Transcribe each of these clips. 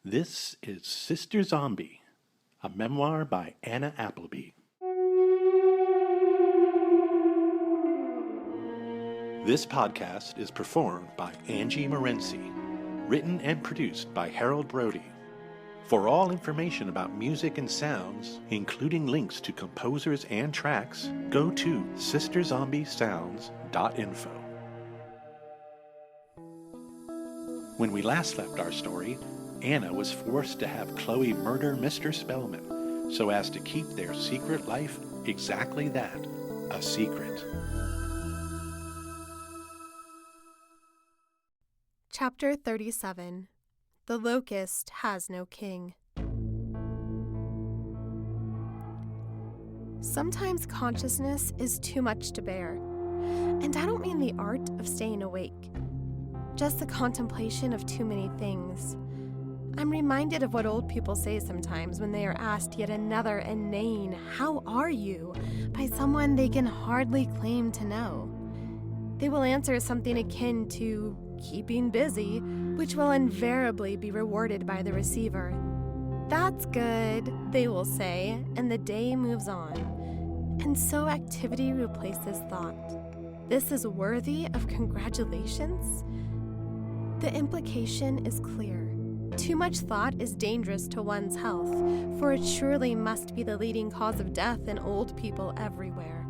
This is Sister Zombie, a memoir by Anna Appleby. This podcast is performed by Angie Morency, written and produced by Harold Brody. For all information about music and sounds, including links to composers and tracks, go to sisterzombiessounds.info. When we last left our story, Anna was forced to have Chloe murder Mr. Spellman so as to keep their secret life exactly that, a secret. Chapter 37. The Locust Has No King. Sometimes consciousness is too much to bear, and I don't mean the art of staying awake, just the contemplation of too many things. I'm reminded of what old people say sometimes when they are asked yet another inane "How are you?" by someone they can hardly claim to know. They will answer something akin to "keeping busy," which will invariably be rewarded by the receiver. "That's good," they will say, and the day moves on. And so activity replaces thought. This is worthy of congratulations? The implication is clear. Too much thought is dangerous to one's health, for it surely must be the leading cause of death in old people everywhere.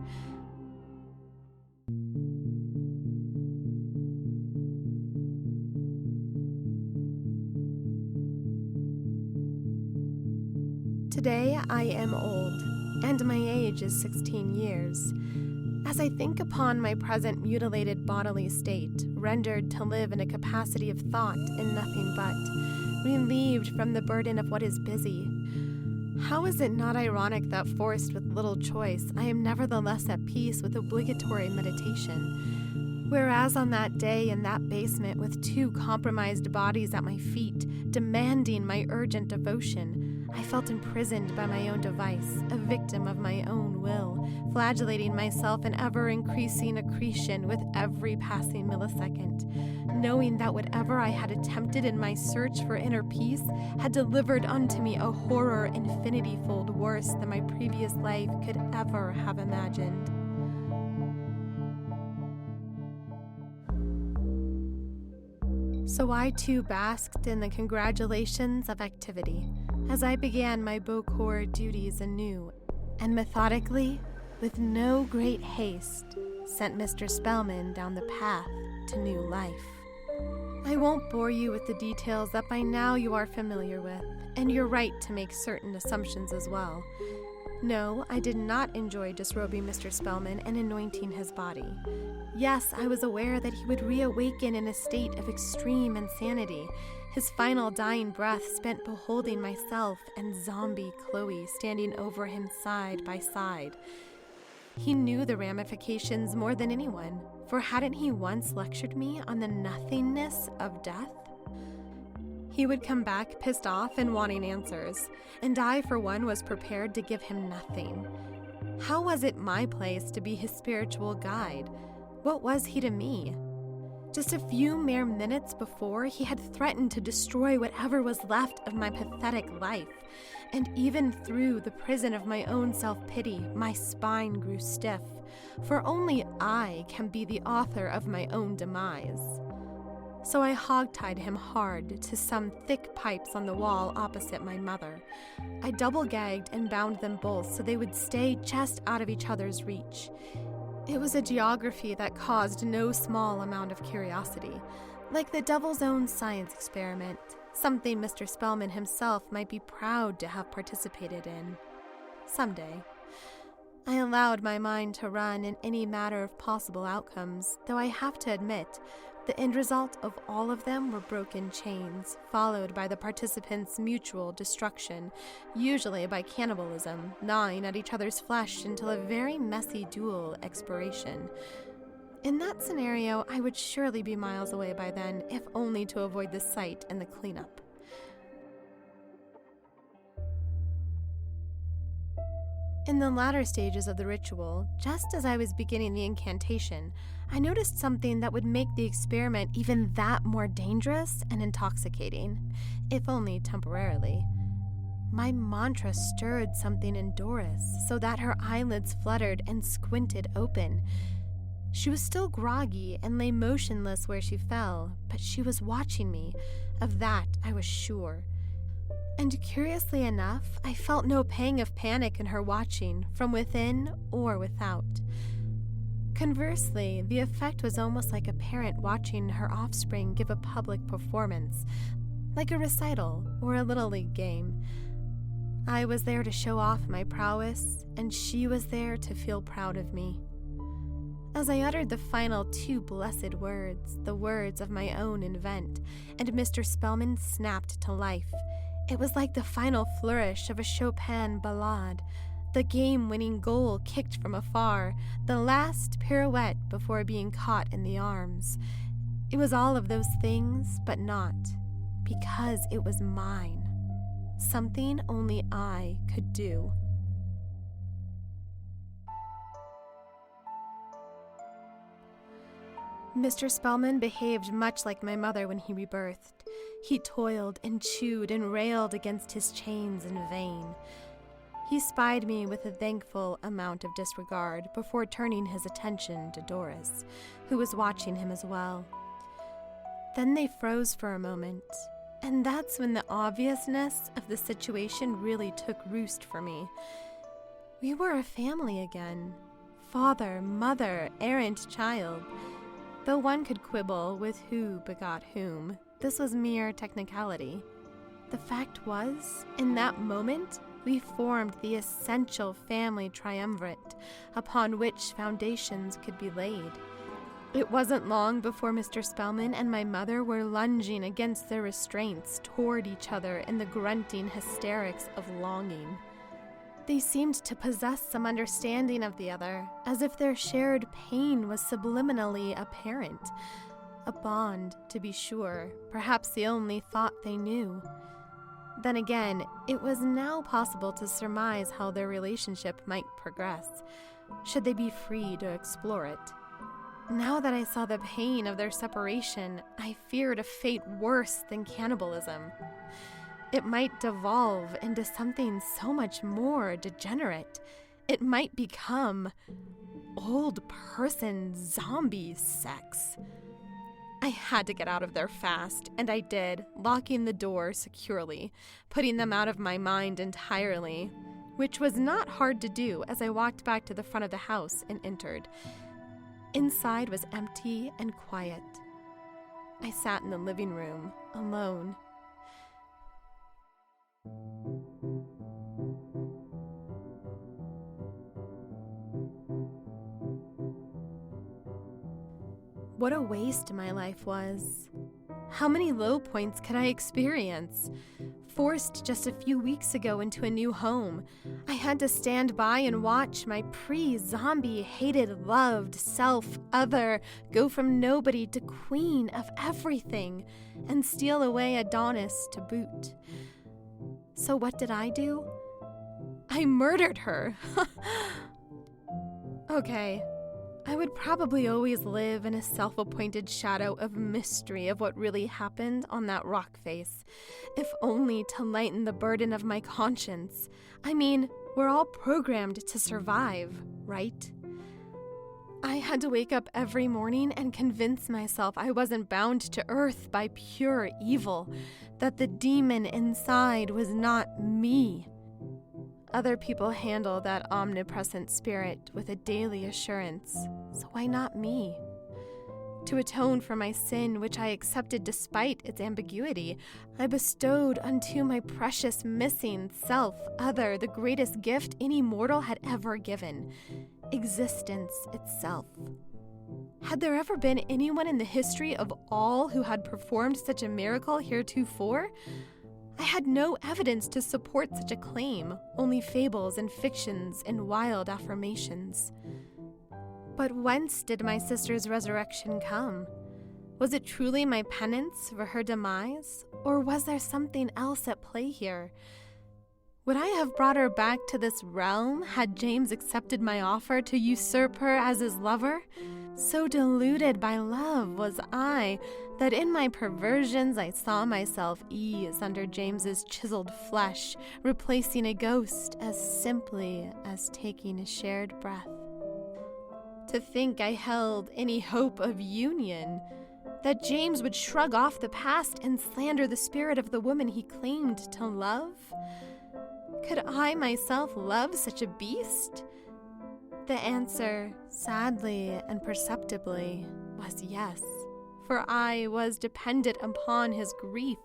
Today I am old, and my age is 16 years. As I think upon my present mutilated bodily state, rendered to live in a capacity of thought and nothing but, relieved from the burden of what is busy, how is it not ironic that forced with little choice, I am nevertheless at peace with obligatory meditation? Whereas on that day in that basement with two compromised bodies at my feet, demanding my urgent devotion, I felt imprisoned by my own device, a victim of my own will, flagellating myself in ever-increasing accretion with every passing millisecond, knowing that whatever I had attempted in my search for inner peace had delivered unto me a horror infinity-fold worse than my previous life could ever have imagined. So I too basked in the congratulations of activity, as I began my Bokor duties anew, and methodically, with no great haste, sent Mr. Spellman down the path to new life. I won't bore you with the details that by now you are familiar with, and you're right to make certain assumptions as well. No, I did not enjoy disrobing Mr. Spellman and anointing his body. Yes, I was aware that he would reawaken in a state of extreme insanity, his final dying breath spent beholding myself and zombie Chloe standing over him side by side. He knew the ramifications more than anyone, for hadn't he once lectured me on the nothingness of death? He would come back pissed off and wanting answers, and I, for one, was prepared to give him nothing. How was it my place to be his spiritual guide? What was he to me? Just a few mere minutes before, he had threatened to destroy whatever was left of my pathetic life, and even through the prison of my own self-pity, my spine grew stiff, for only I can be the author of my own demise. So I hogtied him hard to some thick pipes on the wall opposite my mother. I double-gagged and bound them both so they would stay just out of each other's reach. It was a geography that caused no small amount of curiosity, like the devil's own science experiment, something Mr. Spellman himself might be proud to have participated in. Someday. I allowed my mind to run in any matter of possible outcomes, though I have to admit, the end result of all of them were broken chains, followed by the participants' mutual destruction, usually by cannibalism, gnawing at each other's flesh until a very messy dual expiration. In that scenario, I would surely be miles away by then, if only to avoid the sight and the cleanup. In the latter stages of the ritual, just as I was beginning the incantation, I noticed something that would make the experiment even that more dangerous and intoxicating, if only temporarily. My mantra stirred something in Doris so that her eyelids fluttered and squinted open. She was still groggy and lay motionless where she fell, but she was watching me. Of that I was sure. And curiously enough, I felt no pang of panic in her watching, from within or without. Conversely, the effect was almost like a parent watching her offspring give a public performance, like a recital or a Little League game. I was there to show off my prowess, and she was there to feel proud of me. As I uttered the final 2 blessed words, the words of my own invent, and Mr. Spellman snapped to life, it was like the final flourish of a Chopin ballade, the game-winning goal kicked from afar, the last pirouette before being caught in the arms. It was all of those things, but not, because it was mine. Something only I could do. Mr. Spellman behaved much like my mother when he rebirthed. He toiled and chewed and railed against his chains in vain. He spied me with a thankful amount of disregard before turning his attention to Doris, who was watching him as well. Then they froze for a moment, and that's when the obviousness of the situation really took roost for me. We were a family again. Father, mother, errant child. Though one could quibble with who begot whom, this was mere technicality. The fact was, in that moment, we formed the essential family triumvirate upon which foundations could be laid. It wasn't long before Mr. Spellman and my mother were lunging against their restraints toward each other in the grunting hysterics of longing. They seemed to possess some understanding of the other, as if their shared pain was subliminally apparent. A bond, to be sure, perhaps the only thought they knew. Then again, it was now possible to surmise how their relationship might progress, should they be free to explore it. Now that I saw the pain of their separation, I feared a fate worse than cannibalism. It might devolve into something so much more degenerate. It might become old person zombie sex. I had to get out of there fast, and I did, locking the door securely, putting them out of my mind entirely, which was not hard to do as I walked back to the front of the house and entered. Inside was empty and quiet. I sat in the living room, alone. What a waste my life was. How many low points could I experience? Forced just a few weeks ago into a new home, I had to stand by and watch my pre-zombie, hated, loved self, other, go from nobody to queen of everything, and steal away Adonis to boot. So what did I do? I murdered her. Okay. I would probably always live in a self-appointed shadow of mystery of what really happened on that rock face, if only to lighten the burden of my conscience. I mean, we're all programmed to survive, right? I had to wake up every morning and convince myself I wasn't bound to earth by pure evil, that the demon inside was not me. Other people handle that omnipresent spirit with a daily assurance, so why not me? To atone for my sin, which I accepted despite its ambiguity, I bestowed unto my precious missing self, other, the greatest gift any mortal had ever given, existence itself. Had there ever been anyone in the history of all who had performed such a miracle heretofore? I had no evidence to support such a claim, only fables and fictions and wild affirmations. But whence did my sister's resurrection come? Was it truly my penance for her demise, or was there something else at play here? Would I have brought her back to this realm had James accepted my offer to usurp her as his lover? So deluded by love was I that in my perversions I saw myself ease under James's chiseled flesh, replacing a ghost as simply as taking a shared breath. To think I held any hope of union, that James would shrug off the past and slander the spirit of the woman he claimed to love? Could I myself love such a beast? The answer, sadly and perceptibly, was yes, for I was dependent upon his grief,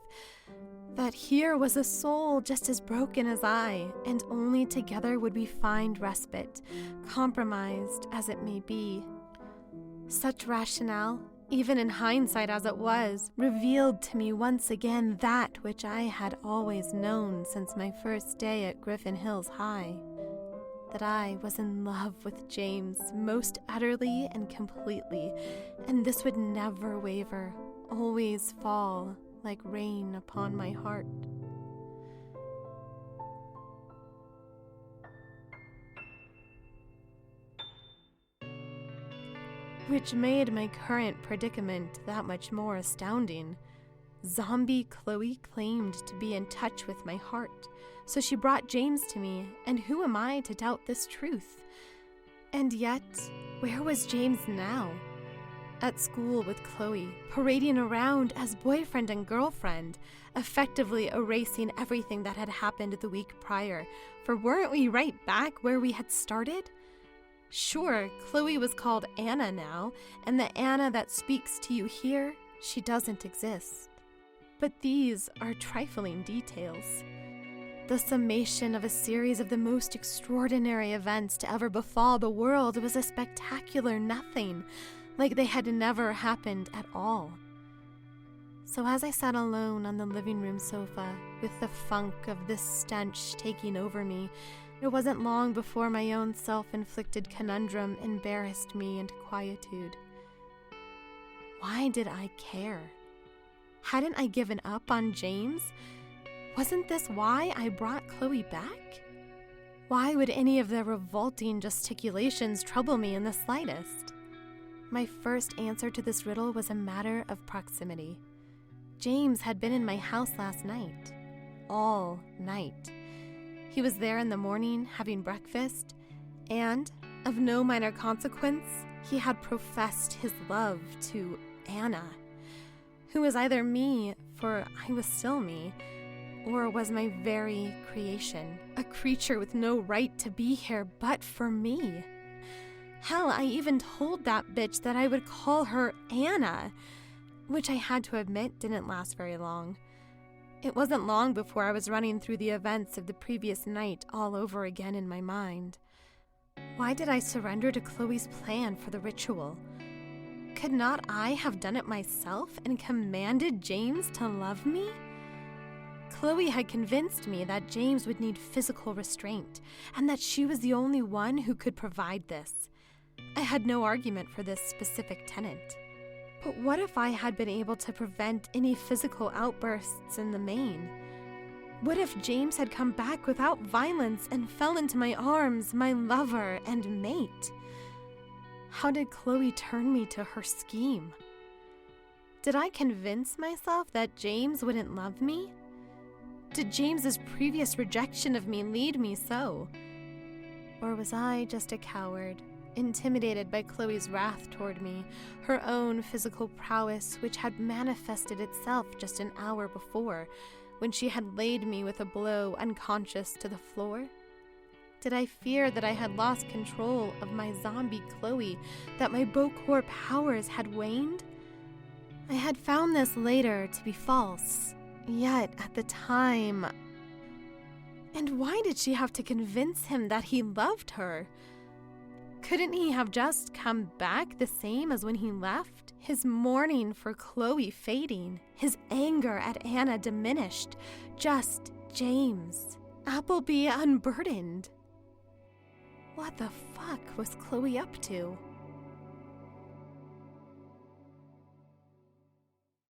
that here was a soul just as broken as I, and only together would we find respite, compromised as it may be. Such rationale, even in hindsight as it was, revealed to me once again that which I had always known since my first day at Griffin Hills High, that I was in love with James most utterly and completely, and this would never waver, always fall like rain upon my heart. Which made my current predicament that much more astounding. Zombie Chloe claimed to be in touch with my heart, so she brought James to me, and who am I to doubt this truth? And yet, where was James now? At school with Chloe, parading around as boyfriend and girlfriend, effectively erasing everything that had happened the week prior, for weren't we right back where we had started? Sure, Chloe was called Anna now, and the Anna that speaks to you here, she doesn't exist. But these are trifling details. The summation of a series of the most extraordinary events to ever befall the world was a spectacular nothing, like they had never happened at all. So as I sat alone on the living room sofa, with the funk of this stench taking over me, it wasn't long before my own self-inflicted conundrum embarrassed me into quietude. Why did I care? Hadn't I given up on James? Wasn't this why I brought Chloe back? Why would any of the revolting gesticulations trouble me in the slightest? My first answer to this riddle was a matter of proximity. James had been in my house last night. All night. He was there in the morning having breakfast, and, of no minor consequence, he had professed his love to Anna, who was either me, for I was still me, or was my very creation, a creature with no right to be here but for me. Hell, I even told that bitch that I would call her Anna, which I had to admit didn't last very long. It wasn't long before I was running through the events of the previous night all over again in my mind. Why did I surrender to Chloe's plan for the ritual? Could not I have done it myself and commanded James to love me? Chloe had convinced me that James would need physical restraint, and that she was the only one who could provide this. I had no argument for this specific tenet. But what if I had been able to prevent any physical outbursts in the main? What if James had come back without violence and fell into my arms, my lover and mate? How did Chloe turn me to her scheme? Did I convince myself that James wouldn't love me? Did James's previous rejection of me lead me so? Or was I just a coward, intimidated by Chloe's wrath toward me, her own physical prowess which had manifested itself just an hour before, when she had laid me with a blow unconscious to the floor? Did I fear that I had lost control of my zombie Chloe, that my Bokor powers had waned? I had found this later to be false, yet at the time... And why did she have to convince him that he loved her? Couldn't he have just come back the same as when he left? His mourning for Chloe fading, his anger at Anna diminished, just James, Appleby unburdened. What the fuck was Chloe up to?